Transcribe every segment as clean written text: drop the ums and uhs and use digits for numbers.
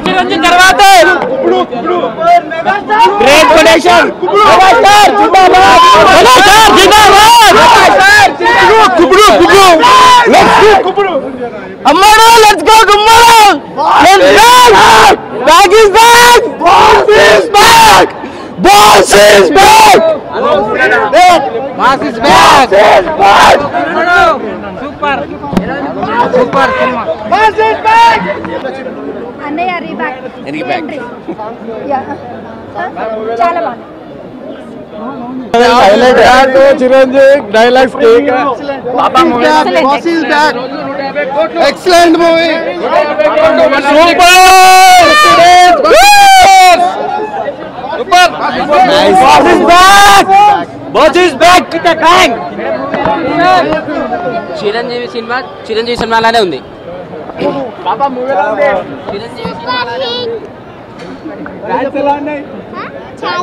చిరంజీవి తర్వాత గ్రేట్ కొనేషన్ మెగాస్టార్ జిందాబాద్ మెగాస్టార్ జిందాబాద్ అమ్మడు లెట్స్ గో గుమ్మడు let's go back is back boss is back boss is back boss is back super super cinema boss is back అన్నయ్య రీబ్యాక్ ఎనికి బ్యాక్ యా చాలా బాగుంది హైలైట్ చిరంజీవి డైలాగ్స్ కేక్ boss is back excellent movie super super nice boss is back boss is back with a bang Chiranjeevi సినిమాలానే ఉంది. చిరంజీవి చాలా బాగున్నాయి. చాలా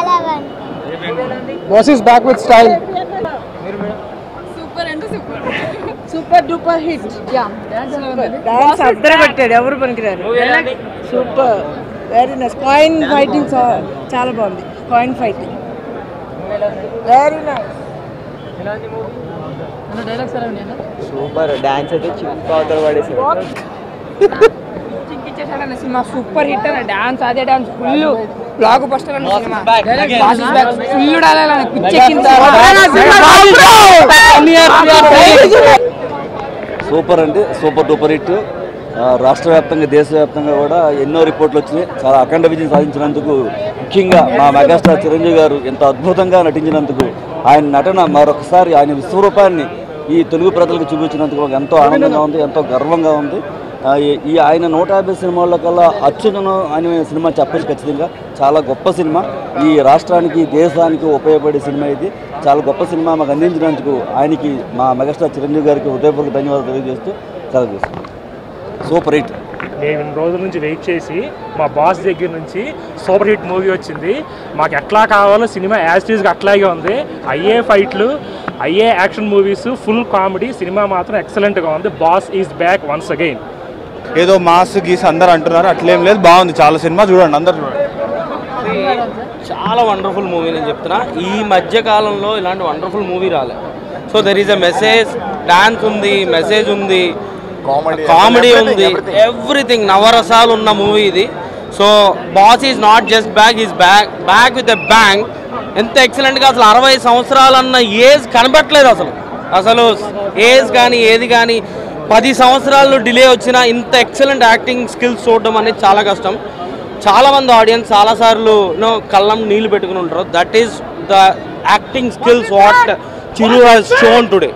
బాగుంది. Boss is back with style super అంటే super super duper hit dance అద్దర పెట్టాడు ఎవరు పనికిరారు సూపర్ వెరీ నైస్ కాయిన్ ఫైటింగ్ చాలా బాగుంది కాయిన్ fighting very nice super dance అయితే చిప్ అవతల పడేసారు సినిమా సూపర్ హిట్ అన్న డాన్స్ అదే డాన్స్ ఫుల్ బ్లాక్ బస్టర్ అన్న సినిమా ఫుల్ డాలే పిచ్చెక్కింది సూపర్ అండి సూపర్ డూపర్ హిట్ రాష్ట్ర వ్యాప్తంగా దేశవ్యాప్తంగా కూడా ఎన్నో రిపోర్ట్లు వచ్చినాయి. చాలా అఖండ విజయం సాధించినందుకు ముఖ్యంగా మా మెగాస్టార్ చిరంజీవి గారు ఎంత అద్భుతంగా నటించినందుకు ఆయన నటన మరొకసారి ఆయన విశ్వరూపాన్ని ఈ తెలుగు ప్రజలకు చూపించినందుకు మాకు ఎంతో ఆనందంగా ఉంది, ఎంతో గర్వంగా ఉంది. ఈ ఆయన 150 సినిమాల్లో కల్లా అత్యున్నతం అనే సినిమా చెప్పచ్చు ఖచ్చితంగా. చాలా గొప్ప సినిమా, ఈ రాష్ట్రానికి దేశానికి ఉపయోగపడే సినిమా ఇది. చాలా గొప్ప సినిమా మాకు అందించినందుకు ఆయనకి మా మెగాస్టార్ చిరంజీవి గారికి హృదయపూర్వక ధన్యవాదాలు తెలియజేస్తూ సెలవు చేస్తాం. Super hit. నేను 2 రోజుల నుంచి వెయిట్ చేసి మా బాస్ దగ్గర నుంచి సూపర్ హిట్ మూవీ వచ్చింది. మాకు ఎట్లా కావాలో సినిమా యాజ్ టీజ్గా అట్లాగే ఉంది. అయ్యే ఫైట్లు, అయ్యే action movies, full comedy. Cinema మాత్రం ఎక్సలెంట్గా ఉంది. Boss is back once again. ఏదో మాస్ గీస్ అందరు అంటున్నారు, అట్లేం లేదు, బాగుంది. చాలా సినిమా చూడండి, అందరు చూడండి. చాలా వండర్ఫుల్ మూవీ నేను చెప్తున్నా. ఈ మధ్య కాలంలో ఇలాంటి వండర్ఫుల్ మూవీ రాలేదు. So there is a message, dance ఉంది, మెసేజ్ ఉంది, కామెడీ ఉంది, ఎవ్రీథింగ్ నవరసాలు ఉన్న మూవీ ఇది. So boss is not just back, is back with a bang. ఎంత ఎక్సలెంట్గా, అసలు 60 సంవత్సరాలన్న ఏజ్ కనబట్టలేదు. అసలు ఏజ్ కానీ ఏది కానీ 10 సంవత్సరాలు డిలే వచ్చినా ఇంత ఎక్సలెంట్ యాక్టింగ్ స్కిల్స్ చూడడం అనేది చాలా కష్టం. చాలామంది ఆడియన్స్ చాలాసార్లు కళ్ళం నీళ్ళు పెట్టుకుని ఉంటారు. That is the acting skills what Chiru has shown today.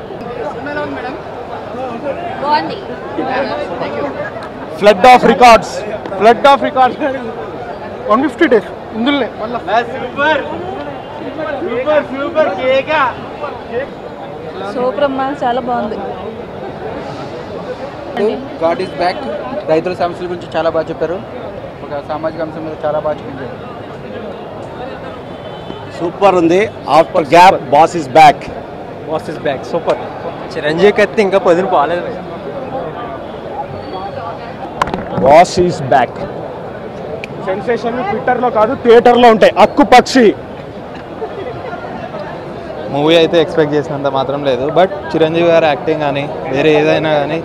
Flood of records 150 days ఇందులో సూపర్ అమ్మా, చాలా బాగుంది. God is back. రైతుల సమస్యల గురించి చాలా బాగా చెప్పారు. ఒక సామాజిక అంశం మీద చాలా బాగా చూపించారు. సూపర్ ఉంది. After gap boss is back. Super. చిరంజీవికి అయితే ఇంకా 10 పోలేదు. Boss is back. సెన్సేషన్ ట్విట్టర్లో కాదు, థియేటర్లో ఉంటాయి. అక్కు పక్షి మూవీ అయితే ఎక్స్పెక్ట్ చేసినంత మాత్రం లేదు. బట్ చిరంజీవి గారి యాక్టింగ్ కానీ వేరే ఏదైనా కానీ,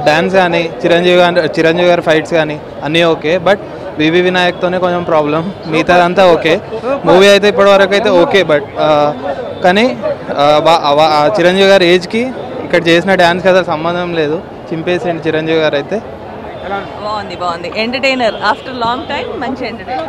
డ్యాన్స్ కానీ, చిరంజీవి గారి ఫైట్స్ కానీ అన్నీ ఓకే. బట్ వివి వినాయక్తోనే కొంచెం ప్రాబ్లం, మిగతాదంతా ఓకే. మూవీ అయితే ఇప్పటివరకు అయితే ఓకే. బట్ కానీ చిరంజీవి గారి ఏజ్కి ఇక్కడ చేసిన డ్యాన్స్కి అసలు సంబంధం లేదు. చింపేసింది చిరంజీవి గారు అయితే. బాగుంది ఎంటర్టైనర్. ఆఫ్టర్ లాంగ్ టైం మంచి ఎంటర్టైనర్.